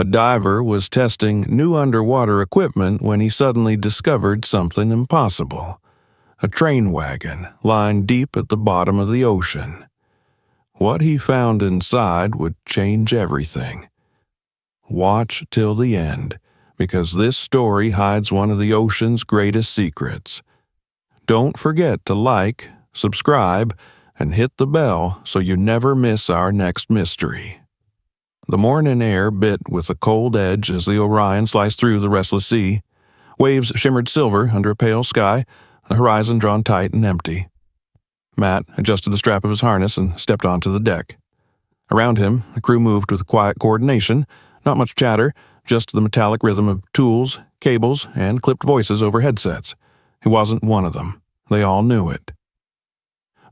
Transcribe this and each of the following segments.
A diver was testing new underwater equipment when he suddenly discovered something impossible: a train wagon lying deep at the bottom of the ocean. What he found inside would change everything. Watch till the end, because this story hides one of the ocean's greatest secrets. Don't forget to like, subscribe, and hit the bell so you never miss our next mystery. The morning air bit with a cold edge as the Orion sliced through the restless sea. Waves shimmered silver under a pale sky, the horizon drawn tight and empty. Matt adjusted the strap of his harness and stepped onto the deck. Around him, the crew moved with quiet coordination, not much chatter, just the metallic rhythm of tools, cables, and clipped voices over headsets. He wasn't one of them. They all knew it.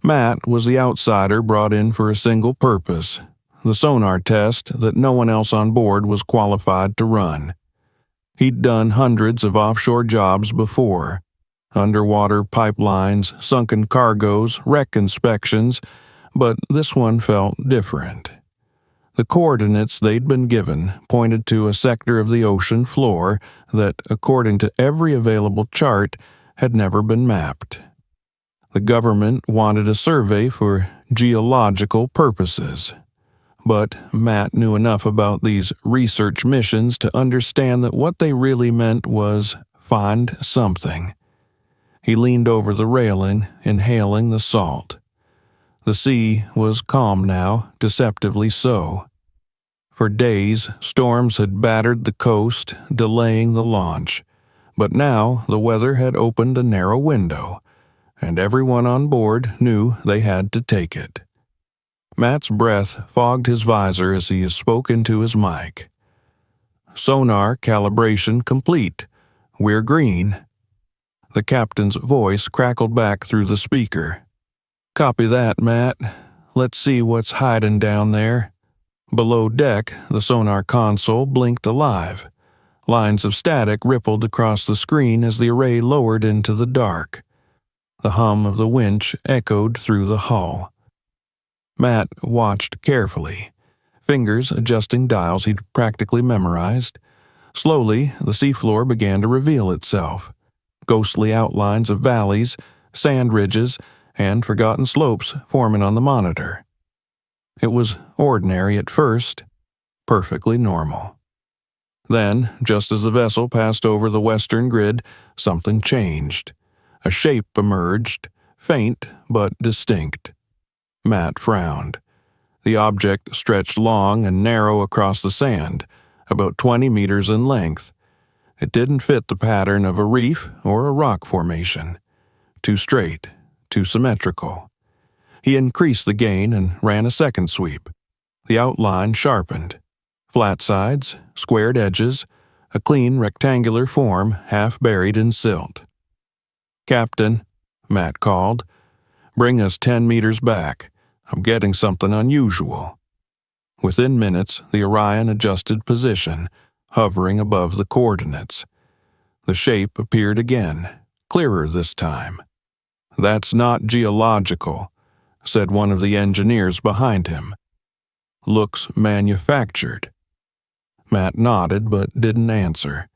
Matt was the outsider brought in for a single purpose: the sonar test that no one else on board was qualified to run. He'd done hundreds of offshore jobs before: underwater pipelines, sunken cargoes, wreck inspections, but this one felt different. The coordinates they'd been given pointed to a sector of the ocean floor that, according to every available chart, had never been mapped. The government wanted a survey for geological purposes. But Matt knew enough about these research missions to understand that what they really meant was find something. He leaned over the railing, inhaling the salt. The sea was calm now, deceptively so. For days, storms had battered the coast, delaying the launch. But now the weather had opened a narrow window, and everyone on board knew they had to take it. Matt's breath fogged his visor as he spoke into his mic. "Sonar calibration complete. We're green." The captain's voice crackled back through the speaker. "Copy that, Matt. Let's see what's hiding down there." Below deck, the sonar console blinked alive. Lines of static rippled across the screen as the array lowered into the dark. The hum of the winch echoed through the hull. Matt watched carefully, fingers adjusting dials he'd practically memorized. Slowly, the seafloor began to reveal itself. Ghostly outlines of valleys, sand ridges, and forgotten slopes forming on the monitor. It was ordinary at first, perfectly normal. Then, just as the vessel passed over the western grid, something changed. A shape emerged, faint but distinct. Matt frowned. The object stretched long and narrow across the sand, about 20 meters in length. It didn't fit the pattern of a reef or a rock formation. Too straight, too symmetrical. He increased the gain and ran a second sweep. The outline sharpened. Flat sides, squared edges, a clean rectangular form half buried in silt. "Captain," Matt called, "bring us 10 meters back. I'm getting something unusual." Within minutes, the Orion adjusted position, hovering above the coordinates. The shape appeared again, clearer this time. "That's not geological," said one of the engineers behind him. "Looks manufactured." Matt nodded but didn't answer.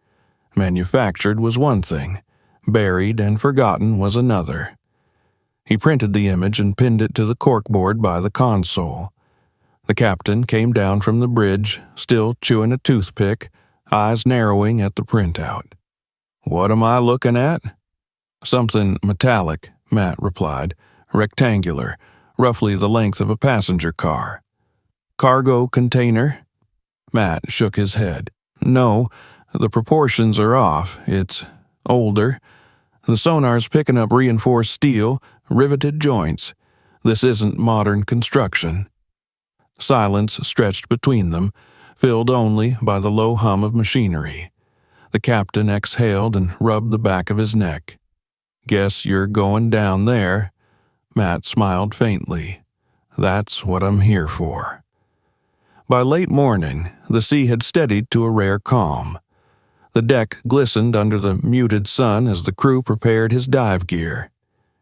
Manufactured was one thing, buried and forgotten was another. He printed the image and pinned it to the corkboard by the console. The captain came down from the bridge, still chewing a toothpick, eyes narrowing at the printout. "What am I looking at?" "Something metallic," Matt replied. "Rectangular, roughly the length of a passenger car." "Cargo container?" Matt shook his head. "No, the proportions are off. It's older. The sonar's picking up reinforced steel, riveted joints. This isn't modern construction." Silence stretched between them, filled only by the low hum of machinery. The captain exhaled and rubbed the back of his neck. "Guess you're going down there." Matt smiled faintly. "That's what I'm here for." By late morning, the sea had steadied to a rare calm. The deck glistened under the muted sun as the crew prepared his dive gear.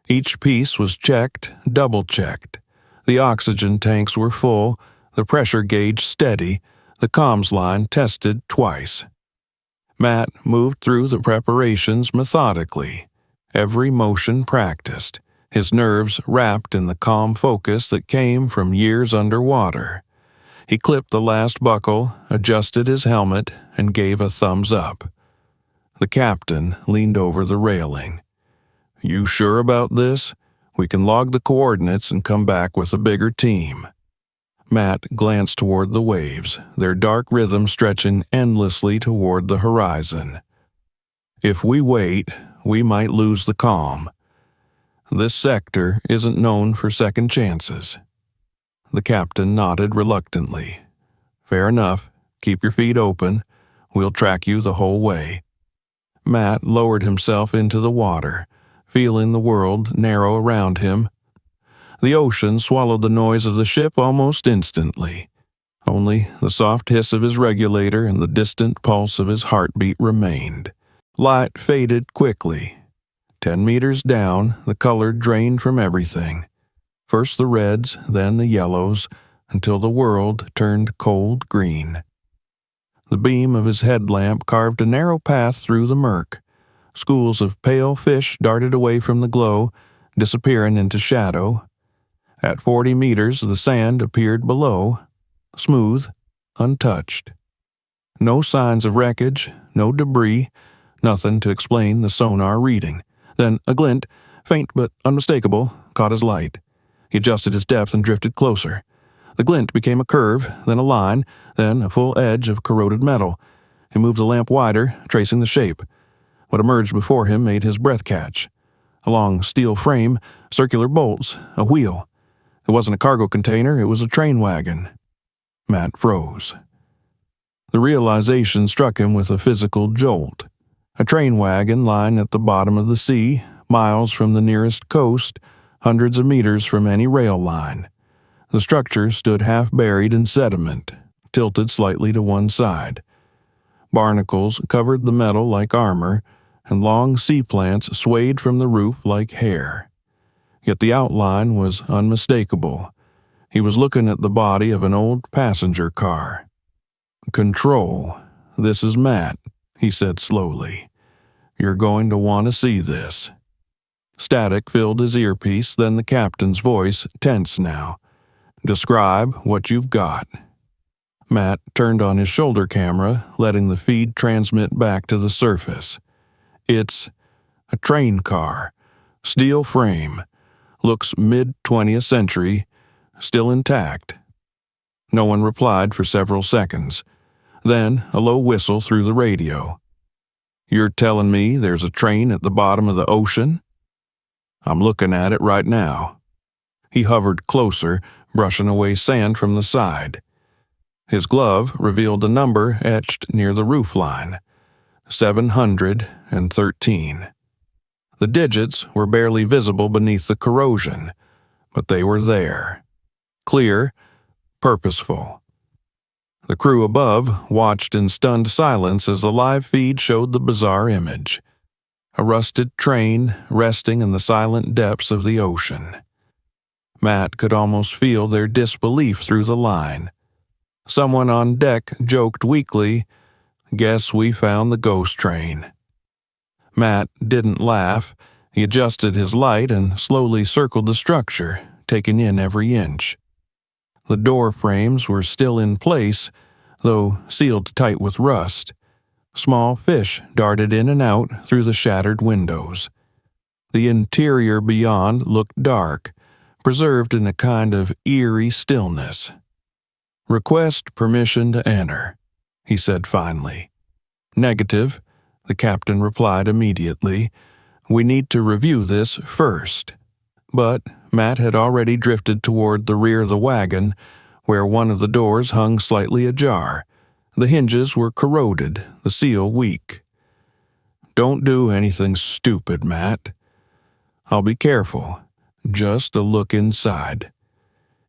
Each piece was checked, double-checked. The oxygen tanks were full, the pressure gauge steady, The comms line tested twice. Matt moved through the preparations methodically, every motion practiced, his nerves wrapped in the calm focus that came from years underwater. He clipped the last buckle, adjusted his helmet, and gave a thumbs up. The captain leaned over the railing. "You sure about this? We can log the coordinates and come back with a bigger team." Matt glanced toward the waves, their dark rhythm stretching endlessly toward the horizon. "If we wait, we might lose the calm. This sector isn't known for second chances." The captain nodded reluctantly. "Fair enough. Keep your feet open. We'll track you the whole way." Matt lowered himself into the water, feeling the world narrow around him. The ocean swallowed the noise of the ship almost instantly. Only the soft hiss of his regulator and the distant pulse of his heartbeat remained. Light faded quickly. 10 meters down, the color drained from everything. First the reds, then the yellows, until the world turned cold green. The beam of his headlamp carved a narrow path through the murk. Schools of pale fish darted away from the glow, disappearing into shadow. At 40 meters, the sand appeared below, smooth, untouched. No signs of wreckage, no debris, nothing to explain the sonar reading. Then a glint, faint but unmistakable, caught his light. He adjusted his depth and drifted closer. The glint became a curve, then a line, then a full edge of corroded metal. He moved the lamp wider, tracing the shape. What emerged before him made his breath catch. A long steel frame, circular bolts, a wheel. It wasn't a cargo container, it was a train wagon. Matt froze. The realization struck him with a physical jolt. A train wagon lying at the bottom of the sea, miles from the nearest coast, hundreds of meters from any rail line. The structure stood half buried in sediment, tilted slightly to one side. Barnacles covered the metal like armor, and long sea plants swayed from the roof like hair. Yet the outline was unmistakable. He was looking at the body of an old passenger car. "Control, this is Matt," he said slowly. "You're going to want to see this." Static filled his earpiece, then the captain's voice, tense now. "Describe what you've got." Matt turned on his shoulder camera, letting the feed transmit back to the surface. "It's a train car, steel frame, looks mid-20th century, still intact." No one replied for several seconds. Then a low whistle through the radio. "You're telling me there's a train at the bottom of the ocean?" "I'm looking at it right now." He hovered closer, brushing away sand from the side. His glove revealed a number etched near the roofline. 713. The digits were barely visible beneath the corrosion, but they were there. Clear, purposeful. The crew above watched in stunned silence as the live feed showed the bizarre image. A rusted train resting in the silent depths of the ocean. Matt could almost feel their disbelief through the line. Someone on deck joked weakly, "Guess we found the ghost train." Matt didn't laugh. He adjusted his light and slowly circled the structure, taking in every inch. The door frames were still in place, though sealed tight with rust. Small fish darted in and out through the shattered windows. The interior beyond looked dark, preserved in a kind of eerie stillness. "Request permission to enter," he said finally. "Negative," the captain replied immediately. "We need to review this first." But Matt had already drifted toward the rear of the wagon, where one of the doors hung slightly ajar. The hinges were corroded, the seal weak. "Don't do anything stupid, Matt." "I'll be careful. Just a look inside."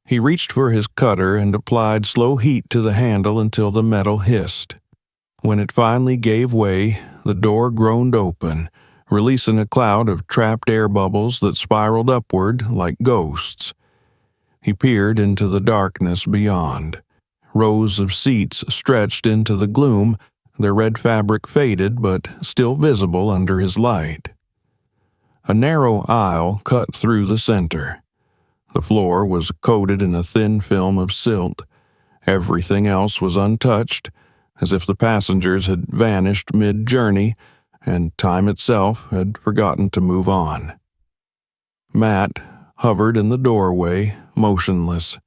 He reached for his cutter and applied slow heat to the handle until the metal hissed. When it finally gave way, the door groaned open, releasing a cloud of trapped air bubbles that spiraled upward like ghosts. He peered into the darkness beyond. rows of seats stretched into the gloom, their red fabric faded but still visible under his light. A narrow aisle cut through the center. The floor was coated in a thin film of silt. Everything else was untouched, as if the passengers had vanished mid-journey and time itself had forgotten to move on. Matt hovered in the doorway, motionless.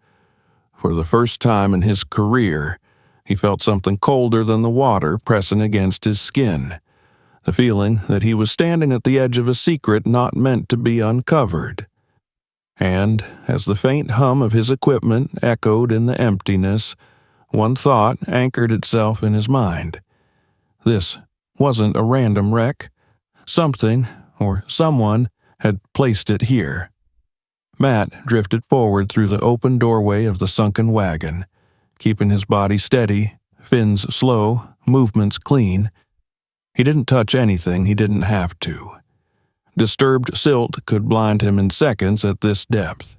For the first time in his career, he felt something colder than the water pressing against his skin, the feeling that he was standing at the edge of a secret not meant to be uncovered. And, as the faint hum of his equipment echoed in the emptiness, one thought anchored itself in his mind. This wasn't a random wreck. Something, or someone, had placed it here. Matt drifted forward through the open doorway of the sunken wagon, keeping his body steady, fins slow, movements clean. He didn't touch anything he didn't have to. Disturbed silt could blind him in seconds at this depth.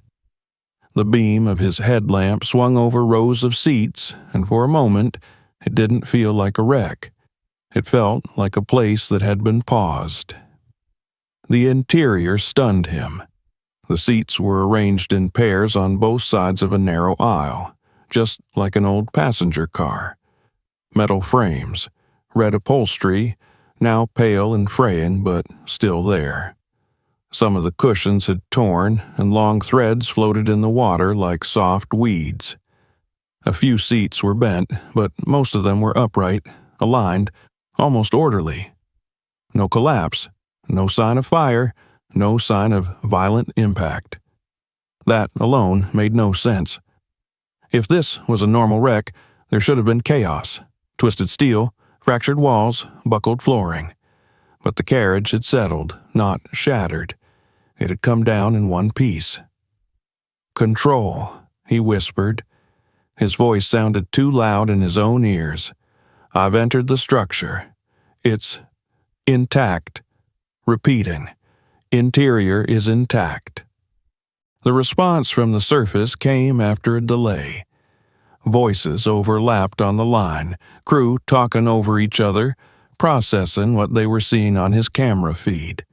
The beam of his headlamp swung over rows of seats, and for a moment, it didn't feel like a wreck. It felt like a place that had been paused. The interior stunned him. The seats were arranged in pairs on both sides of a narrow aisle, just like an old passenger car. Metal frames, red upholstery, now pale and fraying, but still there. Some of the cushions had torn, and long threads floated in the water like soft weeds. A few seats were bent, but most of them were upright, aligned, almost orderly. No collapse, no sign of fire, no sign of violent impact. That alone made no sense. If this was a normal wreck, there should have been chaos, twisted steel, fractured walls, buckled flooring. But the carriage had settled, not shattered. It had come down in one piece. "Control," he whispered. His voice sounded too loud in his own ears. "I've entered the structure. It's intact." Repeating. "Interior is intact." The response from the surface came after a delay. Voices overlapped on the line, crew talking over each other, processing what they were seeing on his camera feed.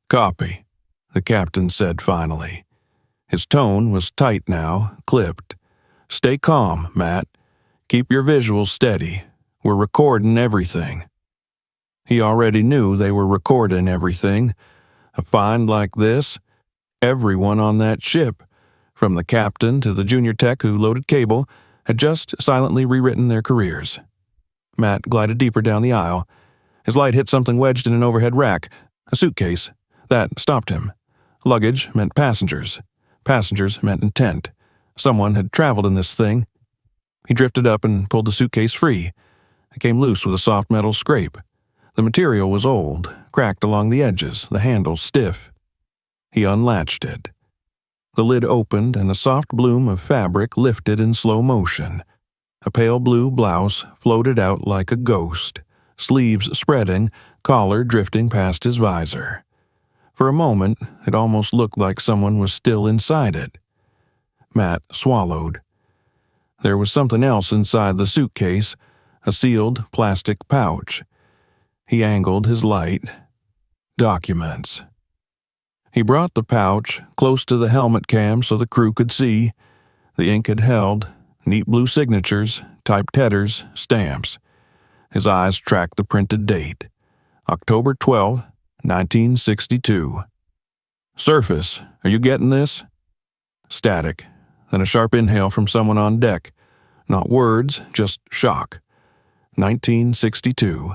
"Copy," the captain said finally. His tone was tight now, clipped. "Stay calm, Matt. Keep your visuals steady. We're recording everything." He already knew they were recording everything. A find like this, everyone on that ship, from the captain to the junior tech who loaded cable, had just silently rewritten their careers. Matt glided deeper down the aisle. His light hit something wedged in an overhead rack, a suitcase. That stopped him. Luggage meant passengers. Passengers meant intent. Someone had traveled in this thing. He drifted up and pulled the suitcase free. It came loose with a soft metal scrape. The material was old, cracked along the edges, the handle stiff. He unlatched it. The lid opened and a soft bloom of fabric lifted in slow motion. A pale blue blouse floated out like a ghost, sleeves spreading, collar drifting past his visor. For a moment, it almost looked like someone was still inside it. Matt swallowed. There was something else inside the suitcase, a sealed plastic pouch. He angled his light. Documents. He brought the pouch close to the helmet cam so the crew could see. The ink had held, neat blue signatures, typed headers, stamps. His eyes tracked the printed date. October 12, 1962. "Surface, are you getting this?" Static, then a sharp inhale from someone on deck. Not words, just shock. 1962.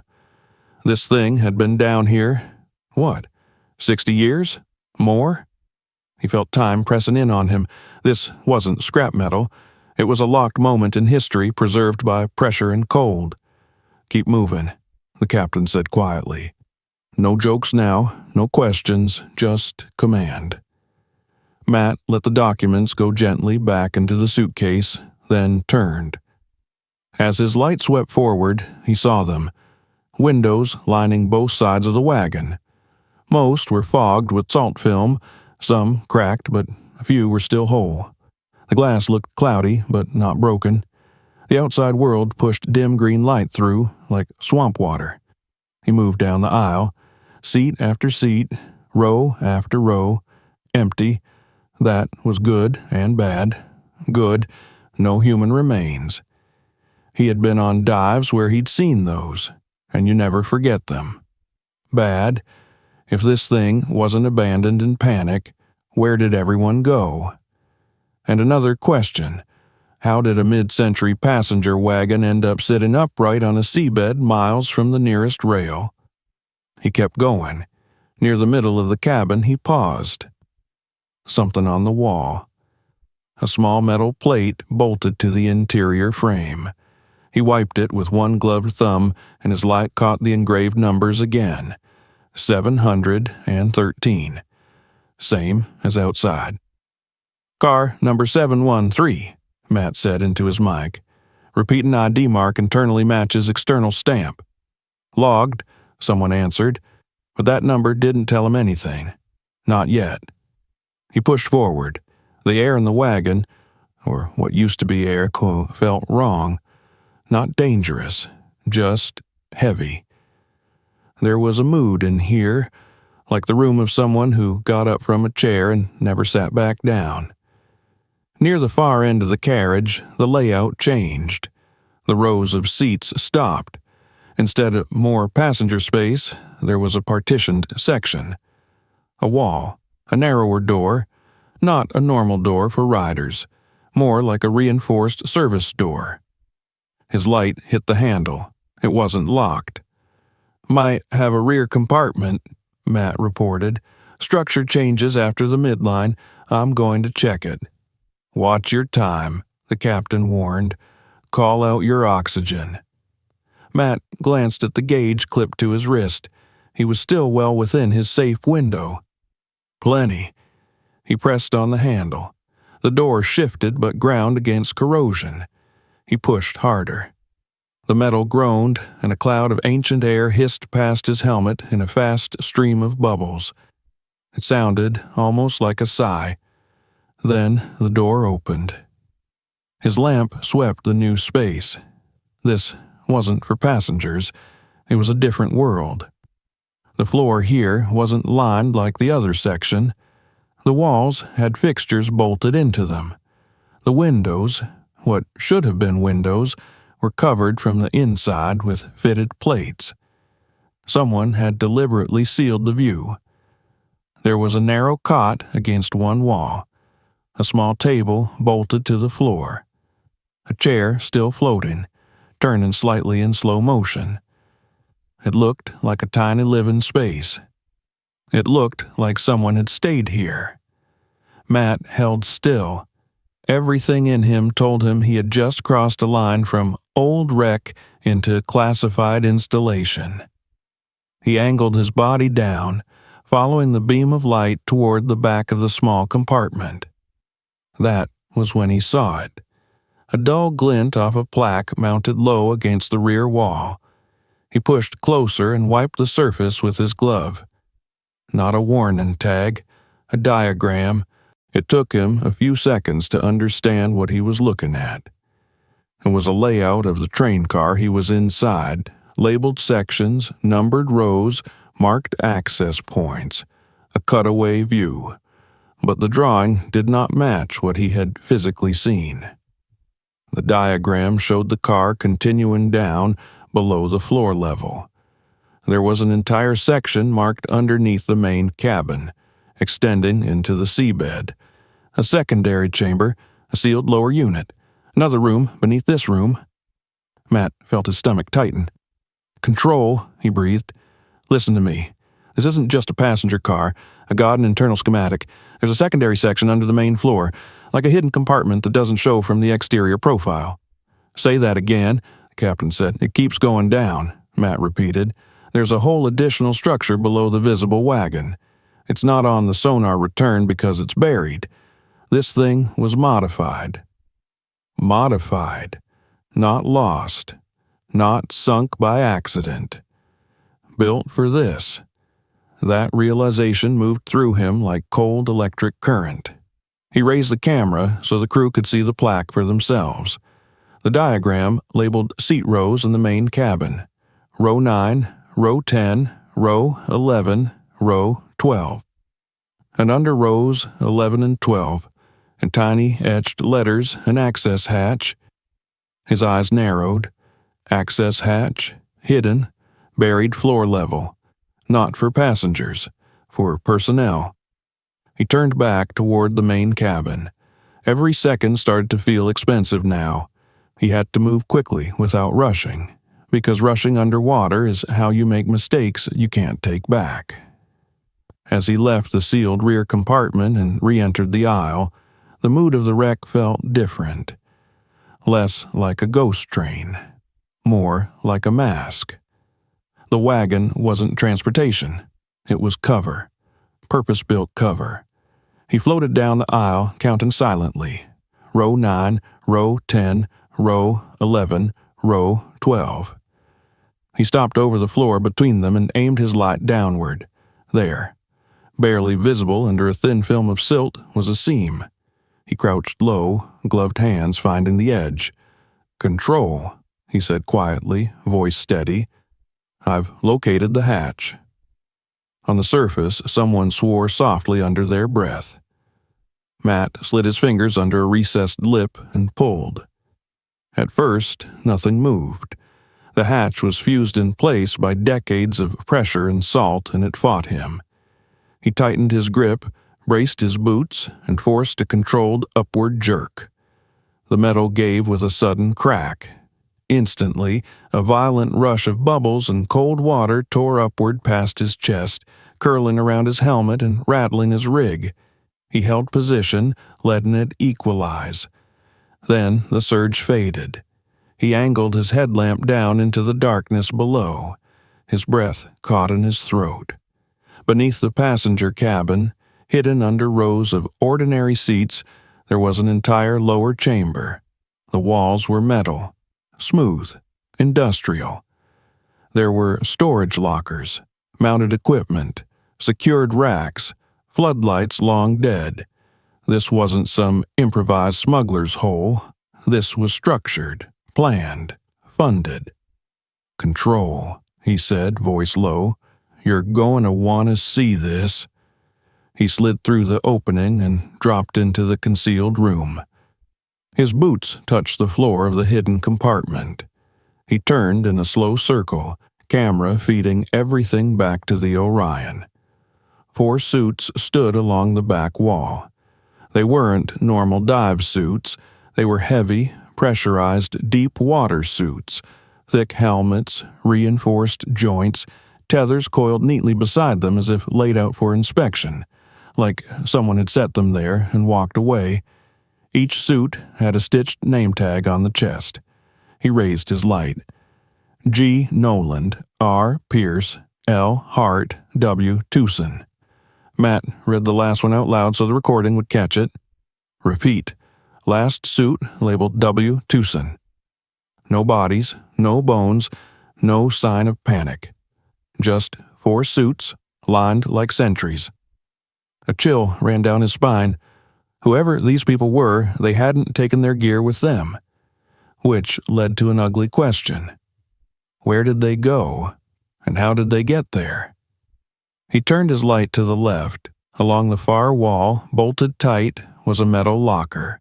This thing had been down here, what, 60 years? More? He felt time pressing in on him. This wasn't scrap metal. It was a locked moment in history preserved by pressure and cold. "Keep moving," the captain said quietly. "No jokes now, no questions, just command." Matt let the documents go gently back into the suitcase, then turned. As his light swept forward, he saw them. Windows lining both sides of the wagon. Most were fogged with salt film, some cracked, but a few were still whole. The glass looked cloudy, but not broken. The outside world pushed dim green light through like swamp water. He moved down the aisle, seat after seat, row after row, empty. That was good and bad. Good, no human remains. He had been on dives where he'd seen those, and you never forget them. Bad, if this thing wasn't abandoned in panic, where did everyone go? And another question, how did a mid-century passenger wagon end up sitting upright on a seabed miles from the nearest rail? He kept going. Near the middle of the cabin, he paused. Something on the wall. A small metal plate bolted to the interior frame. He wiped it with one gloved thumb, and his light caught the engraved numbers again. 713. Same as outside. Car number 713, Matt said into his mic. Repeat an ID mark internally matches external stamp. Logged, someone answered, but that number didn't tell him anything. Not yet. He pushed forward. The air in the wagon, or what used to be air, felt wrong. Not dangerous, just heavy. There was a mood in here, like the room of someone who got up from a chair and never sat back down. Near the far end of the carriage, the layout changed. The rows of seats stopped. Instead of more passenger space, there was a partitioned section. A wall, a narrower door, not a normal door for riders, more like a reinforced service door. His light hit the handle. It wasn't locked. Might have a rear compartment, Matt reported. Structure changes after the midline. I'm going to check it. Watch your time, the captain warned. Call out your oxygen. Matt glanced at the gauge clipped to his wrist. He was still well within his safe window. Plenty. He pressed on the handle. The door shifted but ground against corrosion. He pushed harder. The metal groaned, and a cloud of ancient air hissed past his helmet in a fast stream of bubbles. It sounded almost like a sigh. Then the door opened. His lamp swept the new space. This wasn't for passengers. It was a different world. The floor here wasn't lined like the other section. The walls had fixtures bolted into them. The windows, what should have been windows, were covered from the inside with fitted plates. Someone had deliberately sealed the view. There was a narrow cot against one wall, a small table bolted to the floor, a chair still floating, turning slightly in slow motion. It looked like a tiny living space. It looked like someone had stayed here. Matt held still. Everything in him told him he had just crossed a line from old wreck into classified installation. He angled his body down, following the beam of light toward the back of the small compartment. That was when he saw it. A dull glint off a plaque mounted low against the rear wall. He pushed closer and wiped the surface with his glove. Not a warning tag, a diagram. It took him a few seconds to understand what he was looking at. It was a layout of the train car he was inside, labeled sections, numbered rows, marked access points, a cutaway view. But the drawing did not match what he had physically seen. The diagram showed the car continuing down below the floor level. There was an entire section marked underneath the main cabin, extending into the seabed. A secondary chamber, a sealed lower unit, another room beneath this room. Matt felt his stomach tighten. Control, he breathed. Listen to me. This isn't just a passenger car. I got an internal schematic. There's a secondary section under the main floor, like a hidden compartment that doesn't show from the exterior profile. Say that again, the captain said. It keeps going down, Matt repeated. There's a whole additional structure below the visible wagon. It's not on the sonar return because it's buried. This thing was modified. Modified. Not lost. Not sunk by accident. Built for this. That realization moved through him like cold electric current. He raised the camera so the crew could see the plaque for themselves. The diagram labeled seat rows in the main cabin: row 9, row 10, row 11, row 12. And under rows 11 and 12, in tiny etched letters, an access hatch. His eyes narrowed. Access hatch, hidden, buried floor level. Not for passengers, for personnel. He turned back toward the main cabin. Every second started to feel expensive now. He had to move quickly without rushing, because rushing underwater is how you make mistakes you can't take back. As he left the sealed rear compartment and re-entered the aisle, the mood of the wreck felt different. Less like a ghost train, more like a mask. The wagon wasn't transportation. It was cover. Purpose-built cover. He floated down the aisle, counting silently. Row 9, row 10, row 11, row 12. He stopped over the floor between them and aimed his light downward. There, barely visible under a thin film of silt, was a seam. He crouched low, gloved hands finding the edge. "Control," he said quietly, voice steady. "I've located the hatch." On the surface, someone swore softly under their breath. Matt slid his fingers under a recessed lip and pulled. At first, nothing moved. The hatch was fused in place by decades of pressure and salt, and it fought him. He tightened his grip, braced his boots, and forced a controlled upward jerk. The metal gave with a sudden crack. Instantly, a violent rush of bubbles and cold water tore upward past his chest, curling around his helmet and rattling his rig. He held position, letting it equalize. Then the surge faded. He angled his headlamp down into the darkness below. His breath caught in his throat. Beneath the passenger cabin, hidden under rows of ordinary seats, there was an entire lower chamber. The walls were metal, smooth, industrial. There were storage lockers, mounted equipment, secured racks, floodlights long dead. This wasn't some improvised smuggler's hole. This was structured, planned, funded. "Control," he said, voice low. "You're going to want to see this." He slid through the opening and dropped into the concealed room. His boots touched the floor of the hidden compartment. He turned in a slow circle, camera feeding everything back to the Orion. 4 suits stood along the back wall. They weren't normal dive suits. They were heavy, pressurized deep water suits, thick helmets, reinforced joints, tethers coiled neatly beside them as if laid out for inspection, like someone had set them there and walked away. Each suit had a stitched name tag on the chest. He raised his light. G. Noland, R. Pierce, L. Hart, W. Tucson. Matt read the last one out loud so the recording would catch it. Repeat. Last suit labeled W. Tucson. No bodies, no bones, no sign of panic. Just 4 suits, lined like sentries. A chill ran down his spine. Whoever these people were, they hadn't taken their gear with them. Which led to an ugly question. Where did they go? And how did they get there? He turned his light to the left. Along the far wall, bolted tight, was a metal locker.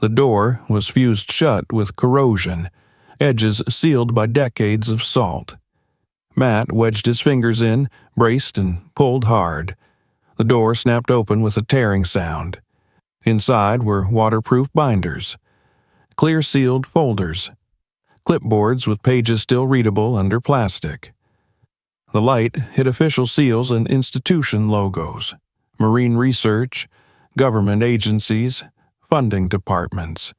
The door was fused shut with corrosion, edges sealed by decades of salt. Matt wedged his fingers in, braced, and pulled hard. The door snapped open with a tearing sound. Inside were waterproof binders, clear-sealed folders, clipboards with pages still readable under plastic. The light hit official seals and institution logos, marine research, government agencies, funding departments.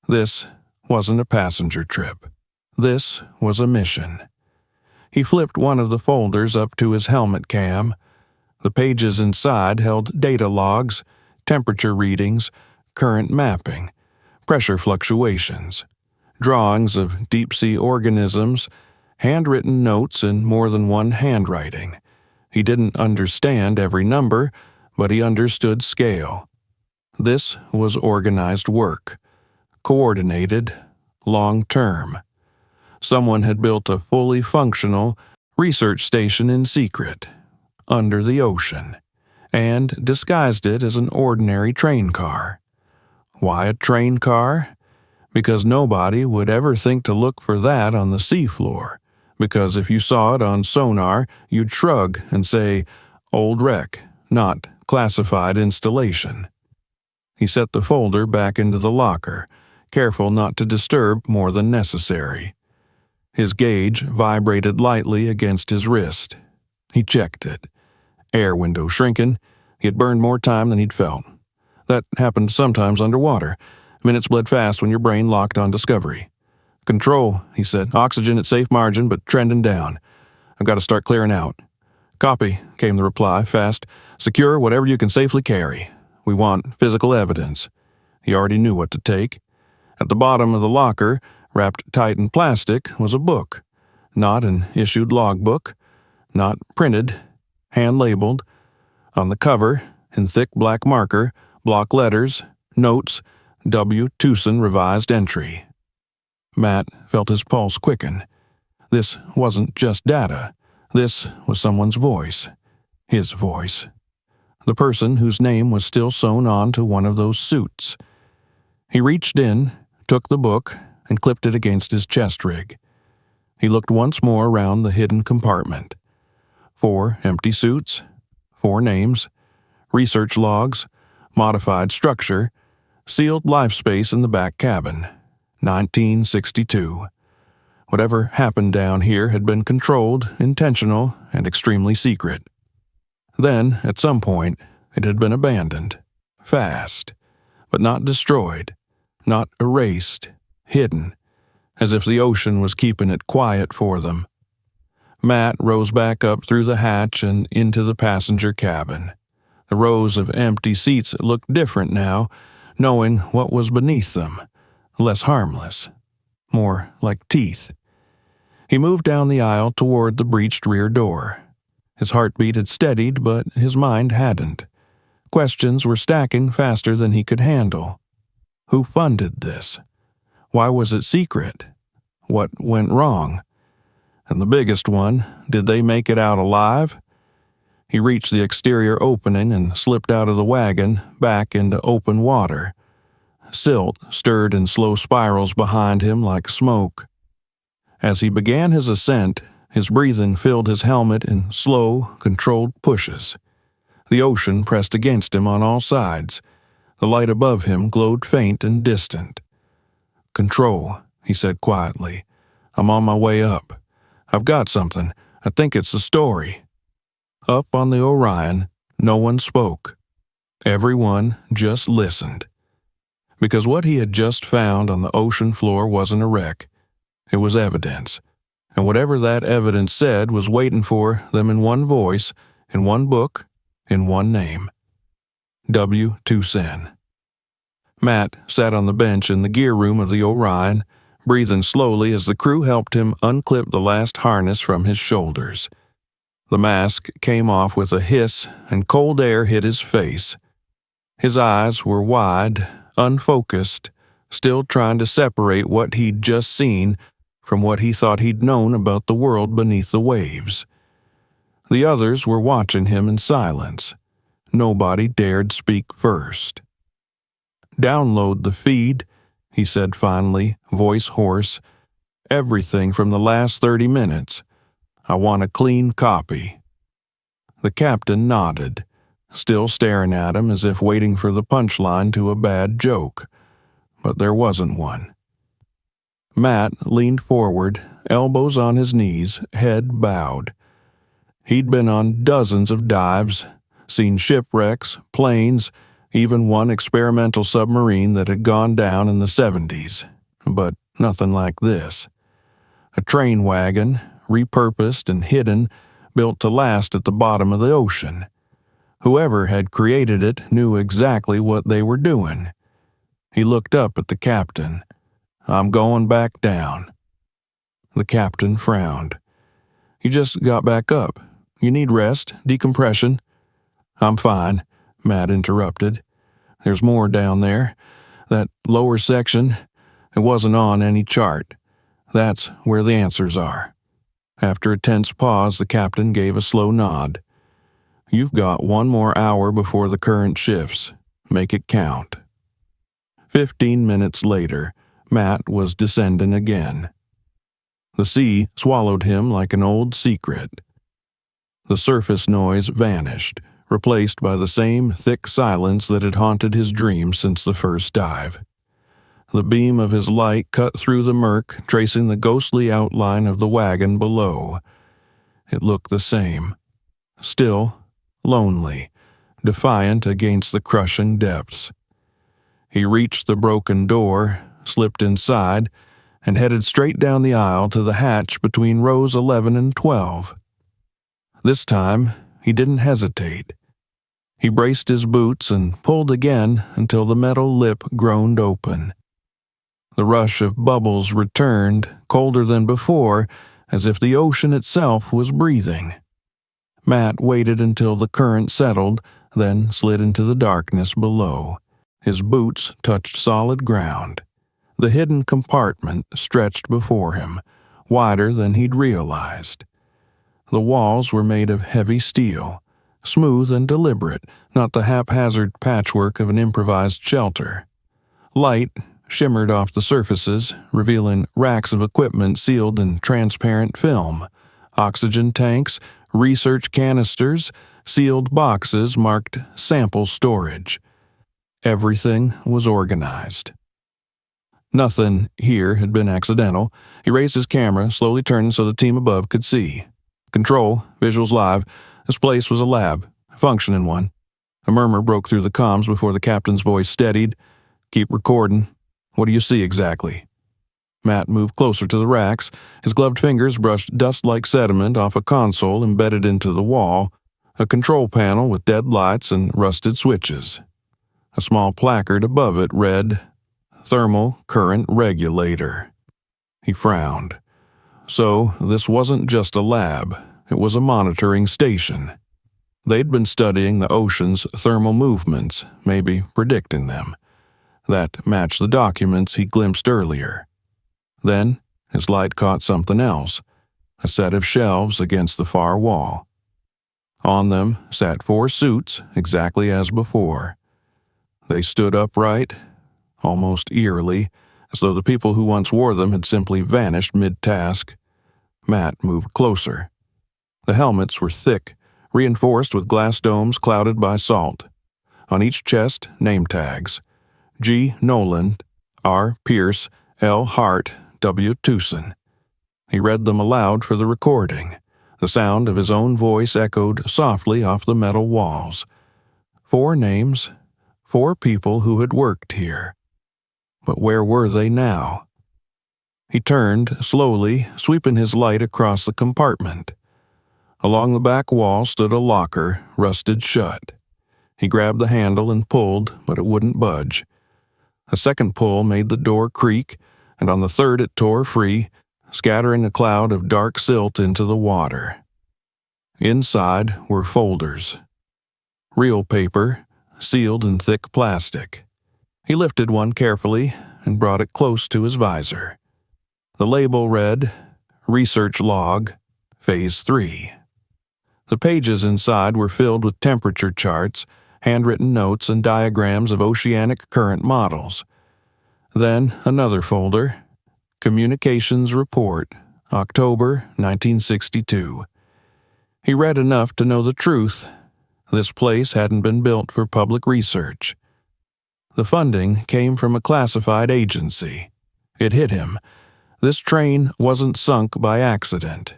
This wasn't a passenger trip. This was a mission. He flipped one of the folders up to his helmet cam. The pages inside held data logs, temperature readings, current mapping, pressure fluctuations, drawings of deep-sea organisms, handwritten notes in more than one handwriting. He didn't understand every number, but he understood scale. This was organized work, coordinated, long term. Someone had built a fully functional research station in secret, under the ocean, and disguised it as an ordinary train car. Why a train car? Because nobody would ever think to look for that on the seafloor, because if you saw it on sonar, you'd shrug and say, "Old wreck, not classified installation." He set the folder back into the locker, careful not to disturb more than necessary. His gauge vibrated lightly against his wrist. He checked it. Air window shrinking. He had burned more time than he'd felt. That happened sometimes underwater. Minutes bled fast when your brain locked on discovery. "Control," he said. "Oxygen at safe margin, but trending down. I've got to start clearing out." "Copy," came the reply, fast. "Secure whatever you can safely carry. We want physical evidence." He already knew what to take. At the bottom of the locker, wrapped tight in plastic, was a book. Not an issued logbook. Not printed. Hand-labeled. On the cover, in thick black marker, block letters, notes, W. Tucson revised entry. Matt felt his pulse quicken. This wasn't just data. This was someone's voice. His voice. The person whose name was still sewn onto one of those suits. He reached in, took the book, and clipped it against his chest rig. He looked once more around the hidden compartment. 4 empty suits, 4 names, research logs, modified structure, sealed life space in the back cabin. 1962. Whatever happened down here had been controlled, intentional, and extremely secret. Then, at some point, it had been abandoned. Fast. But not destroyed. Not erased. Hidden. As if the ocean was keeping it quiet for them. Matt rose back up through the hatch and into the passenger cabin. The rows of empty seats looked different now, knowing what was beneath them. Less harmless. More like teeth. He moved down the aisle toward the breached rear door. His heartbeat had steadied, but his mind hadn't. Questions were stacking faster than he could handle. Who funded this? Why was it secret? What went wrong? And the biggest one, did they make it out alive? He reached the exterior opening and slipped out of the wagon, back into open water. Silt stirred in slow spirals behind him like smoke. As he began his ascent, his breathing filled his helmet in slow, controlled pushes. The ocean pressed against him on all sides. The light above him glowed faint and distant. "Control," he said quietly. "I'm on my way up. I've got something. I think it's a story." Up on the Orion, no one spoke. Everyone just listened. Because what he had just found on the ocean floor wasn't a wreck. It was evidence. And whatever that evidence said was waiting for them in one voice, in one book, in one name. W. Tucson. Matt sat on the bench in the gear room of the Orion, breathing slowly as the crew helped him unclip the last harness from his shoulders. The mask came off with a hiss, and cold air hit his face. His eyes were wide, unfocused, still trying to separate what he'd just seen from what he thought he'd known about the world beneath the waves. The others were watching him in silence. Nobody dared speak first. "Download the feed," he said finally, voice hoarse. "Everything from the last 30 minutes. I want a clean copy." The captain nodded, still staring at him as if waiting for the punchline to a bad joke. But there wasn't one. Matt leaned forward, elbows on his knees, head bowed. He'd been on dozens of dives, seen shipwrecks, planes, even one experimental submarine that had gone down in the 70s. But nothing like this. A train wagon, repurposed and hidden, built to last at the bottom of the ocean. Whoever had created it knew exactly what they were doing. He looked up at the captain. "I'm going back down." The captain frowned. "You just got back up. You need rest, decompression." "I'm fine," Matt interrupted. "There's more down there. That lower section, It wasn't on any chart. That's where the answers are. After a tense pause, the captain gave a slow nod. You've got 1 more hour before the current shifts. Make it count. 15 minutes later, Matt was descending again. The sea swallowed him like an old secret. The surface noise vanished, replaced by the same thick silence that had haunted his dreams since the first dive. The beam of his light cut through the murk, tracing the ghostly outline of the wagon below. It looked the same. Still, lonely, defiant against the crushing depths. He reached the broken door, slipped inside, and headed straight down the aisle to the hatch between rows 11 and 12. This time, he didn't hesitate. He braced his boots and pulled again until the metal lip groaned open. The rush of bubbles returned, colder than before, as if the ocean itself was breathing. Matt waited until the current settled, then slid into the darkness below. His boots touched solid ground. The hidden compartment stretched before him, wider than he'd realized. The walls were made of heavy steel, smooth and deliberate, not the haphazard patchwork of an improvised shelter. Light shimmered off the surfaces, revealing racks of equipment sealed in transparent film, oxygen tanks, research canisters, sealed boxes marked sample storage. Everything was organized. Nothing here had been accidental. He raised his camera, slowly turning so the team above could see. Control, visuals live. This place was a lab, a functioning one. A murmur broke through the comms before the captain's voice steadied. Keep recording. What do you see exactly? Matt moved closer to the racks. His gloved fingers brushed dust-like sediment off a console embedded into the wall, a control panel with dead lights and rusted switches. A small placard above it read, Thermal Current Regulator. He frowned. So, this wasn't just a lab, it was a monitoring station. They'd been studying the ocean's thermal movements, maybe predicting them. That matched the documents he glimpsed earlier. Then, his light caught something else, a set of shelves against the far wall. On them sat 4 suits, exactly as before. They stood upright, almost eerily, as though the people who once wore them had simply vanished mid-task. Matt moved closer. The helmets were thick, reinforced with glass domes clouded by salt. On each chest, name tags. G. Noland, R. Pierce, L. Hart, W. Tucson. He read them aloud for the recording. The sound of his own voice echoed softly off the metal walls. 4 names, 4 people who had worked here. But where were they now? He turned, slowly, sweeping his light across the compartment. Along the back wall stood a locker, rusted shut. He grabbed the handle and pulled, but it wouldn't budge. A second pull made the door creak, and on the third it tore free, scattering a cloud of dark silt into the water. Inside were folders. Real paper, sealed in thick plastic. He lifted one carefully and brought it close to his visor. The label read, Research Log, Phase 3. The pages inside were filled with temperature charts, handwritten notes, and diagrams of oceanic current models. Then another folder, Communications Report, October 1962. He read enough to know the truth. This place hadn't been built for public research. The funding came from a classified agency. It hit him. This train wasn't sunk by accident.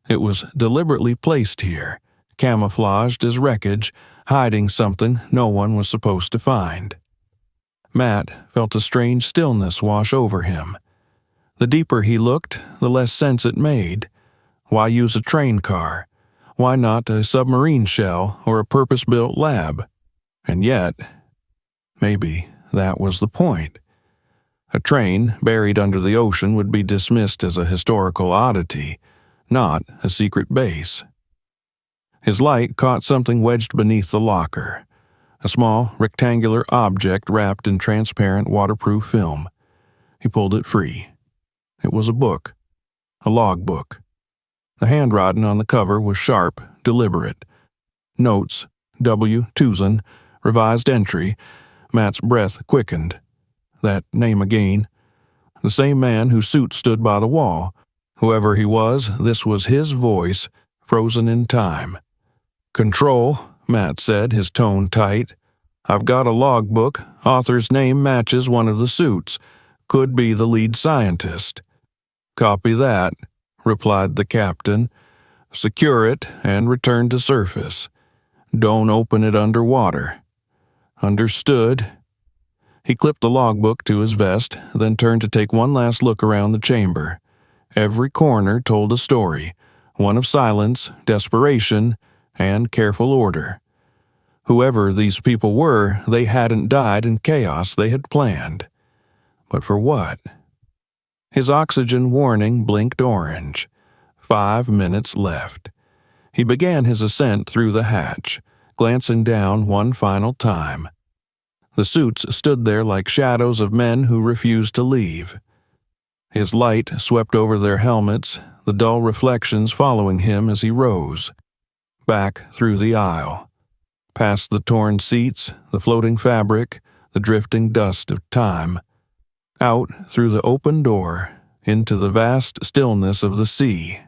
It was deliberately placed here, camouflaged as wreckage, hiding something no one was supposed to find. Matt felt a strange stillness wash over him. The deeper he looked, the less sense it made. Why use a train car? Why not a submarine shell or a purpose-built lab? And yet, maybe that was the point. A train buried under the ocean would be dismissed as a historical oddity, not a secret base. His light caught something wedged beneath the locker, a small, rectangular object wrapped in transparent waterproof film. He pulled it free. It was a book. A logbook. The handwriting on the cover was sharp, deliberate. Notes, W. Tucson, revised entry. Matt's breath quickened. That name again. The same man whose suit stood by the wall. Whoever he was, this was his voice, frozen in time. "Control," Matt said, his tone tight. "I've got a logbook. Author's name matches one of the suits. Could be the lead scientist." "Copy that," replied the captain. "Secure it and return to surface. Don't open it underwater." "Understood." He clipped the logbook to his vest, then turned to take one last look around the chamber. Every corner told a story, one of silence, desperation, and careful order. Whoever these people were, they hadn't died in chaos they had planned. But for what? His oxygen warning blinked orange. 5 minutes left. He began his ascent through the hatch, glancing down one final time. The suits stood there like shadows of men who refused to leave. His light swept over their helmets, the dull reflections following him as he rose. Back through the aisle. Past the torn seats, the floating fabric, the drifting dust of time. Out through the open door, into the vast stillness of the sea.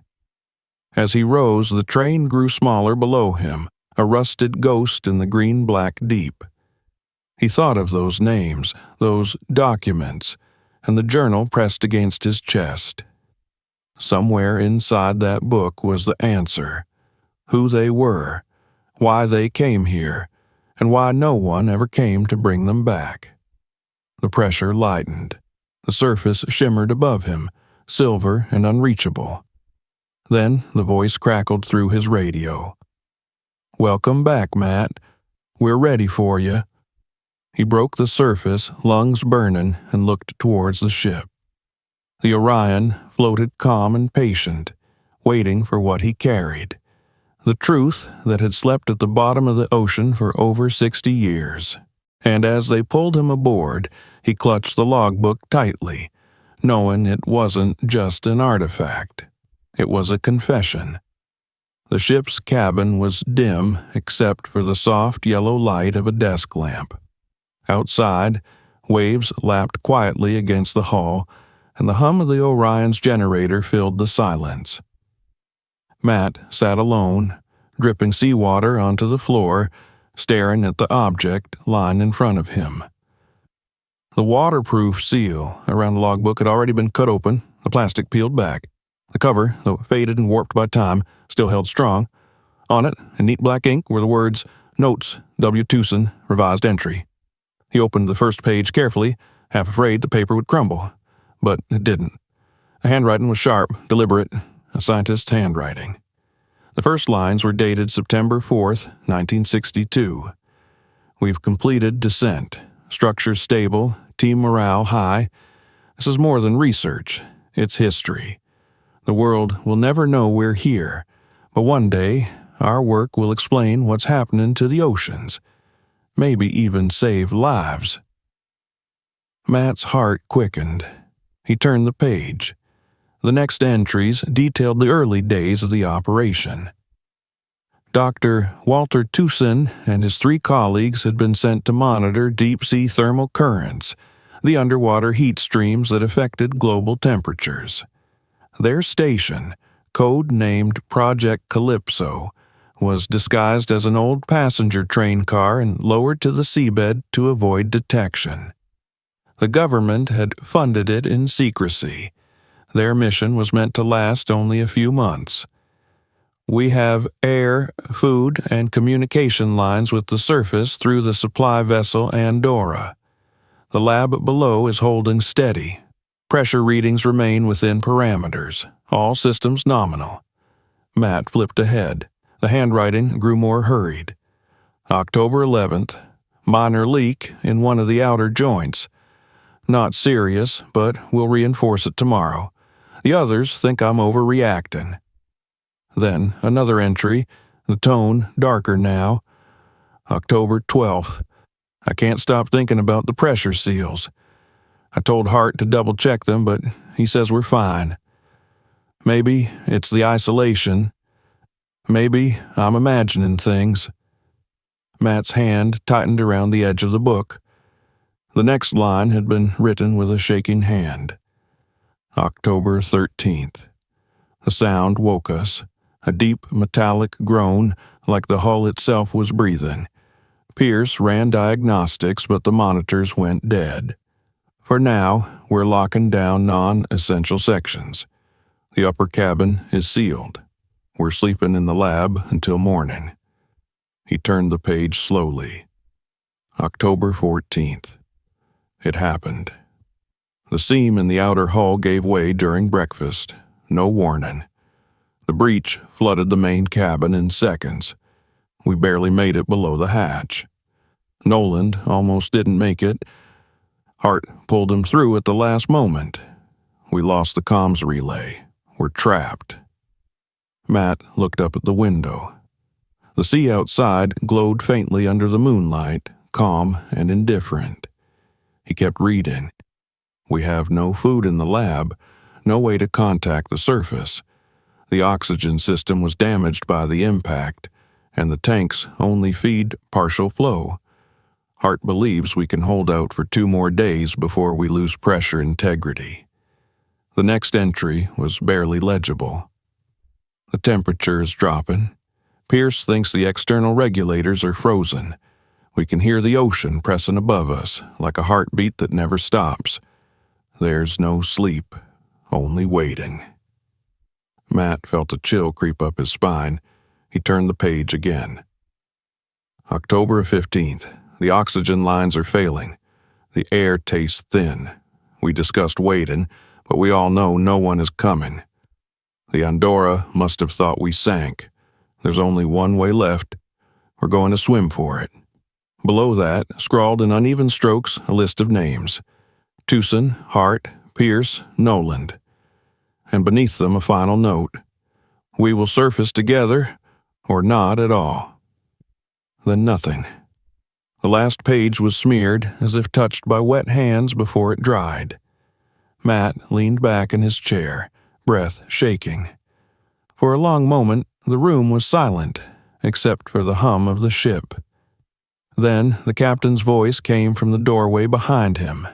As he rose, the train grew smaller below him, a rusted ghost in the green-black deep. He thought of those names, those documents, and the journal pressed against his chest. Somewhere inside that book was the answer. Who they were, why they came here, and why no one ever came to bring them back. The pressure lightened. The surface shimmered above him, silver and unreachable. Then the voice crackled through his radio. "Welcome back, Matt. We're ready for you." He broke the surface, lungs burning, and looked towards the ship. The Orion floated calm and patient, waiting for what he carried. The truth that had slept at the bottom of the ocean for over 60 years. And as they pulled him aboard, he clutched the logbook tightly, knowing it wasn't just an artifact. It was a confession. The ship's cabin was dim except for the soft yellow light of a desk lamp. Outside, waves lapped quietly against the hull, and the hum of the Orion's generator filled the silence. Matt sat alone, dripping seawater onto the floor, staring at the object lying in front of him. The waterproof seal around the logbook had already been cut open, the plastic peeled back. The cover, though faded and warped by time, still held strong. On it, in neat black ink, were the words, "Notes, W. Tucson, revised entry." He opened the first page carefully, half afraid the paper would crumble. But it didn't. The handwriting was sharp, deliberate, a scientist's handwriting. The first lines were dated September 4th, 1962. "We've completed descent. Structure stable, team morale high. This is more than research. It's history. The world will never know we're here, but one day our work will explain what's happening to the oceans. Maybe even save lives." Matt's heart quickened. He turned the page. The next entries detailed the early days of the operation. Dr. Walter Tucson and his 3 colleagues had been sent to monitor deep-sea thermal currents, the underwater heat streams that affected global temperatures. Their station, code-named Project Calypso, was disguised as an old passenger train car and lowered to the seabed to avoid detection. The government had funded it in secrecy. Their mission was meant to last only a few months. "We have air, food, and communication lines with the surface through the supply vessel Andorra. The lab below is holding steady. Pressure readings remain within parameters, all systems nominal." Matt flipped ahead. The handwriting grew more hurried. "October 11th. Minor leak in one of the outer joints. Not serious, but we'll reinforce it tomorrow. The others think I'm overreacting." Then another entry, the tone darker now. "October 12th. I can't stop thinking about the pressure seals. I told Hart to double-check them, but he says we're fine. Maybe it's the isolation. Maybe I'm imagining things." Matt's hand tightened around the edge of the book. The next line had been written with a shaking hand. October 13th. The sound woke us, a deep metallic groan like the hull itself was breathing. Pierce ran diagnostics, but the monitors went dead. For now, we're locking down non-essential sections. The upper cabin is sealed. We're sleeping in the lab until morning. He turned the page slowly. October 14th. It happened. The seam in the outer hull gave way during breakfast. No warning. The breach flooded the main cabin in seconds. We barely made it below the hatch. Noland almost didn't make it. Hart pulled him through at the last moment. We lost the comms relay. We're trapped. Matt looked up at the window. The sea outside glowed faintly under the moonlight, calm and indifferent. He kept reading. We have no food in the lab, no way to contact the surface. The oxygen system was damaged by the impact, and the tanks only feed partial flow. Hart believes we can hold out for 2 more days before we lose pressure integrity. The next entry was barely legible. The temperature is dropping. Pierce thinks the external regulators are frozen. We can hear the ocean pressing above us, like a heartbeat that never stops. There's no sleep, only waiting. Matt felt a chill creep up his spine. He turned the page again. October 15th. The oxygen lines are failing. The air tastes thin. We discussed waiting, but we all know no one is coming. The Andorra must have thought we sank. There's only one way left. We're going to swim for it. Below that, scrawled in uneven strokes, a list of names. Tucson, Hart, Pierce, Noland. And beneath them a final note. We will surface together, or not at all. Then nothing. The last page was smeared, as if touched by wet hands before it dried. Matt leaned back in his chair, breath shaking. For a long moment, the room was silent, except for the hum of the ship. Then the captain's voice came from the doorway behind him.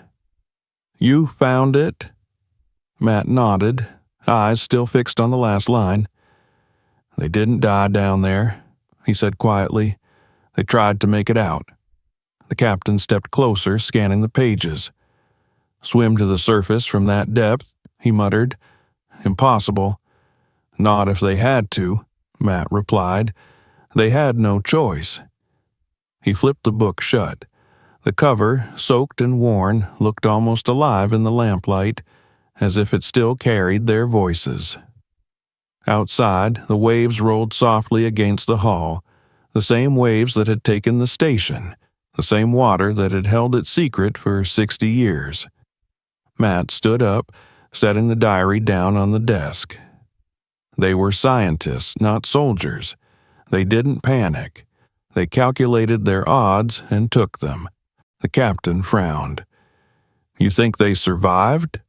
"You found it?" Matt nodded, eyes still fixed on the last line. "They didn't die down there," he said quietly. "They tried to make it out." The captain stepped closer, scanning the pages. "Swim to the surface from that depth," he muttered. "Impossible." "Not if they had to," Matt replied. "They had no choice." He flipped the book shut. The cover, soaked and worn, looked almost alive in the lamplight, as if it still carried their voices. Outside, the waves rolled softly against the hull, the same waves that had taken the station, the same water that had held it secret for 60 years. Matt stood up, setting the diary down on the desk. They were scientists, not soldiers. They didn't panic. They calculated their odds and took them. The captain frowned. "You think they survived?"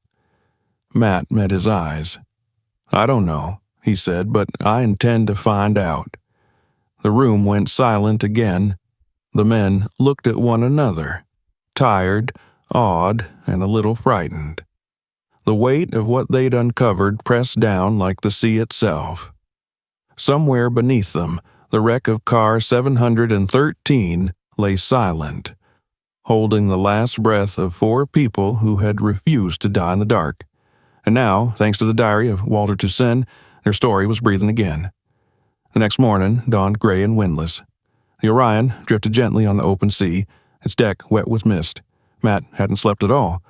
Matt met his eyes. "I don't know," he said, "but I intend to find out." The room went silent again. The men looked at one another, tired, awed, and a little frightened. The weight of what they'd uncovered pressed down like the sea itself. Somewhere beneath them, the wreck of car 713 lay silent, holding the last breath of 4 people who had refused to die in the dark. And now, thanks to the diary of Walter Toussaint, their story was breathing again. The next morning dawned gray and windless. The Orion drifted gently on the open sea, its deck wet with mist. Matt hadn't slept at all.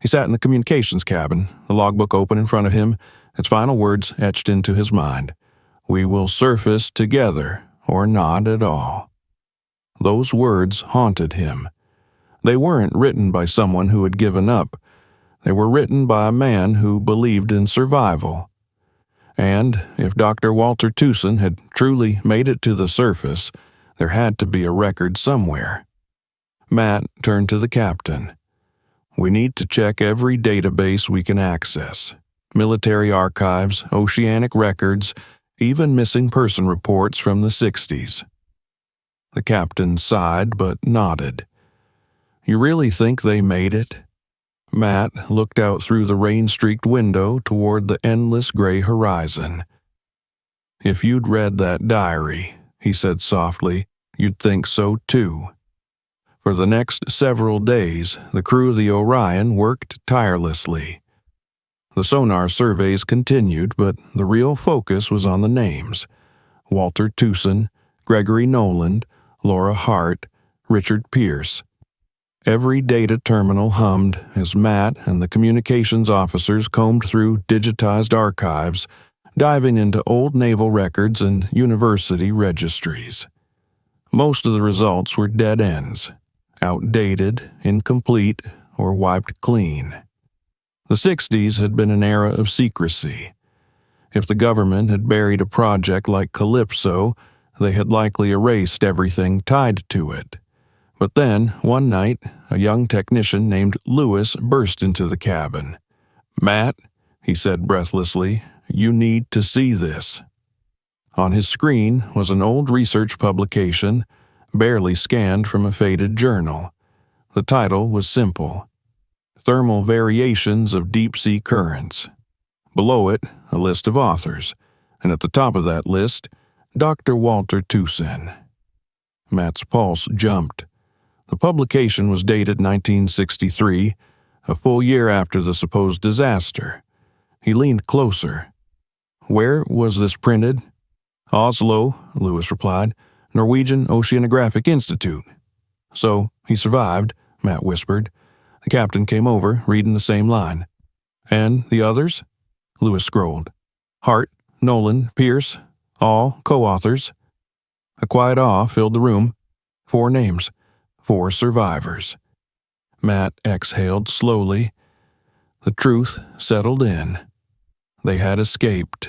He sat in the communications cabin, the logbook open in front of him, its final words etched into his mind. "We will surface together, or not at all." Those words haunted him. They weren't written by someone who had given up. They were written by a man who believed in survival. And if Dr. Walter Toussaint had truly made it to the surface, there had to be a record somewhere. Matt turned to the captain. We need to check every database we can access. Military archives, oceanic records, even missing person reports from the 60s. The captain sighed but nodded. You really think they made it? Matt looked out through the rain-streaked window toward the endless gray horizon. If you'd read that diary, he said softly, you'd think so too. For the next several days, the crew of the Orion worked tirelessly. The sonar surveys continued, but the real focus was on the names: Walter Tucson, Gregory Noland, Laura Hart, Richard Pierce. Every data terminal hummed as Matt and the communications officers combed through digitized archives, diving into old naval records and university registries. Most of the results were dead ends, outdated, incomplete, or wiped clean. The 60s had been an era of secrecy. If the government had buried a project like Calypso, they had likely erased everything tied to it. But then, one night, a young technician named Lewis burst into the cabin. "Matt," he said breathlessly, "you need to see this." On his screen was an old research publication, barely scanned from a faded journal. The title was simple: Thermal Variations of Deep-Sea Currents. Below it, a list of authors, and at the top of that list, Dr. Walter Tucson. Matt's pulse jumped. The publication was dated 1963, a full year after the supposed disaster. He leaned closer. "Where was this printed?" "Oslo," Lewis replied. "Norwegian Oceanographic Institute." "So, he survived," Matt whispered. The captain came over, reading the same line. "And the others?" Lewis scrolled. "Hart, Nolan, Pierce, all co-authors." A quiet awe filled the room. 4 names. 4 survivors. Matt exhaled slowly. The truth settled in. They had escaped.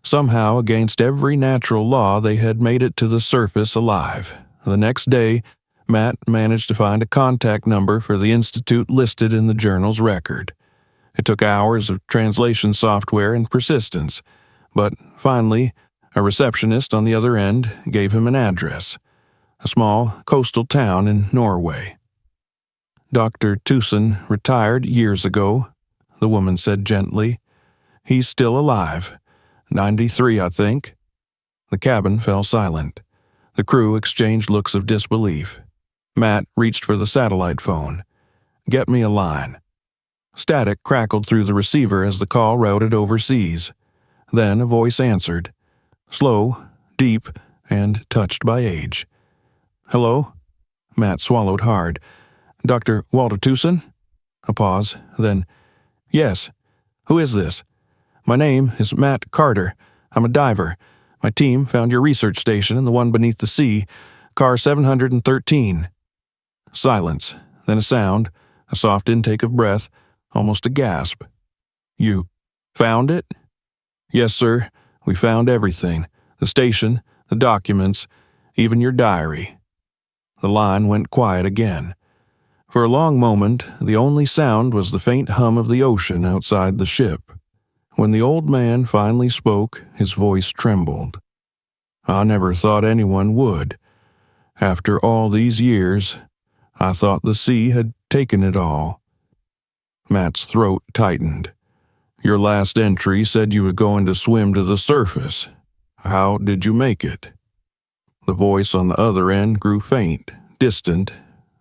Somehow, against every natural law, they had made it to the surface alive. The next day, Matt managed to find a contact number for the institute listed in the journal's record. It took hours of translation software and persistence, but finally, a receptionist on the other end gave him an address: a small coastal town in Norway. "Dr. Tucson retired years ago," the woman said gently. "He's still alive. 93, I think." The cabin fell silent. The crew exchanged looks of disbelief. Matt reached for the satellite phone. "Get me a line." Static crackled through the receiver as the call routed overseas. Then a voice answered, slow, deep, and touched by age. "Hello?" Matt swallowed hard. "Dr. Walter Tucson?" A pause, then, "Yes. Who is this?" "My name is Matt Carter. I'm a diver. My team found your research station in the one beneath the sea, car 713. Silence, then a sound, a soft intake of breath, almost a gasp. "You found it?" "Yes, sir. We found everything. The station, the documents, even your diary." The line went quiet again. For a long moment, the only sound was the faint hum of the ocean outside the ship. When the old man finally spoke, his voice trembled. "I never thought anyone would. After all these years, I thought the sea had taken it all." Matt's throat tightened. "Your last entry said you were going to swim to the surface. How did you make it?" The voice on the other end grew faint, distant,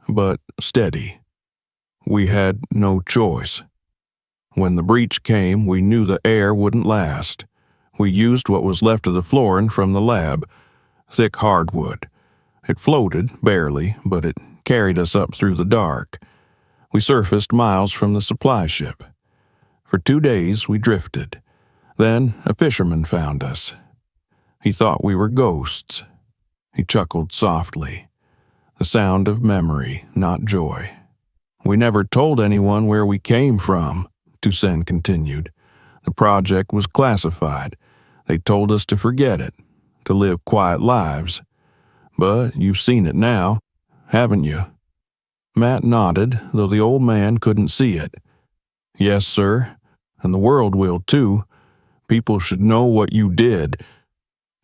but steady. "We had no choice. When the breach came, we knew the air wouldn't last. We used what was left of the flooring from the lab, thick hardwood. It floated, barely, but it carried us up through the dark. We surfaced miles from the supply ship. For 2 days we drifted. Then a fisherman found us. He thought we were ghosts." He chuckled softly. The sound of memory, not joy. "We never told anyone where we came from," Tucson continued. "The project was classified. They told us to forget it, to live quiet lives. But you've seen it now, haven't you?" Matt nodded, though the old man couldn't see it. Yes, sir, and the world will too. People should know what you did.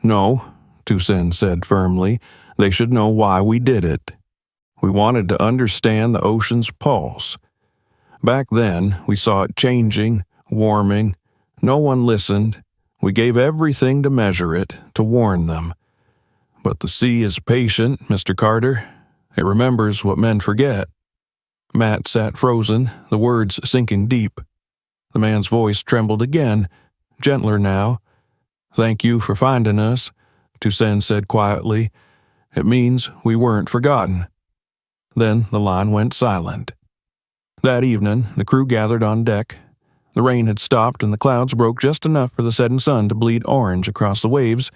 No, Toussaint said firmly, they should know why we did it. We wanted to understand the ocean's pulse. Back then, we saw it changing, warming. No one listened. We gave everything to measure it, to warn them. But the sea is patient, Mr. Carter. It remembers what men forget. Matt sat frozen, the words sinking deep. The man's voice trembled again, gentler now. Thank you for finding us, Toussaint said quietly. It means we weren't forgotten. Then the line went silent. That evening, the crew gathered on deck. The rain had stopped and the clouds broke just enough for the setting sun to bleed orange across the waves.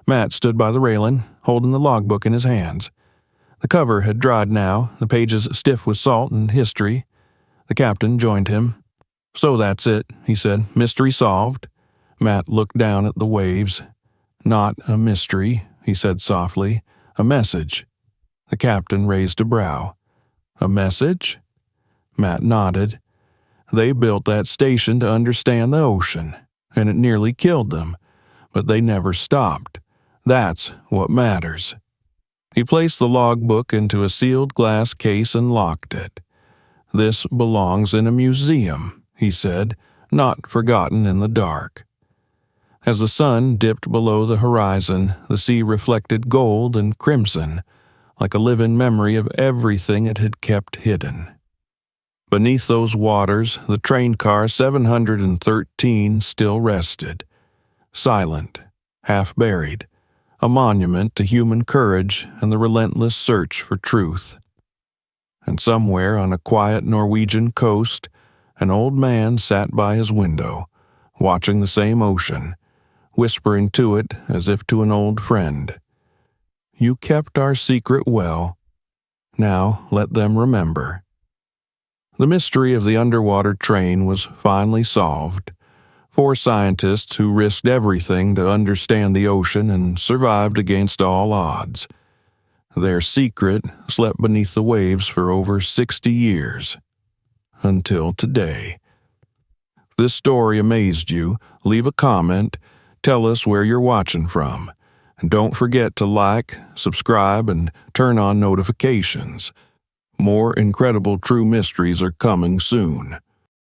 Matt stood by the railing, holding the logbook in his hands. The cover had dried now, the pages stiff with salt and history. The captain joined him. So that's it, he said. Mystery solved. Matt looked down at the waves. Not a mystery, he said softly. A message. The captain raised a brow. A message? Matt nodded. They built that station to understand the ocean, and it nearly killed them. But they never stopped. That's what matters. He placed the logbook into a sealed glass case and locked it. This belongs in a museum, he said, not forgotten in the dark. As the sun dipped below the horizon, the sea reflected gold and crimson, like a living memory of everything it had kept hidden. Beneath those waters, the train car 713 still rested, silent, half buried, a monument to human courage and the relentless search for truth. And somewhere on a quiet Norwegian coast, an old man sat by his window, watching the same ocean, whispering to it as if to an old friend. You kept our secret well. Now let them remember. The mystery of the underwater train was finally solved. 4 scientists who risked everything to understand the ocean and survived against all odds. Their secret slept beneath the waves for over 60 years. Until today. If this story amazed you, leave a comment, tell us where you're watching from, and don't forget to like, subscribe, and turn on notifications. More incredible true mysteries are coming soon.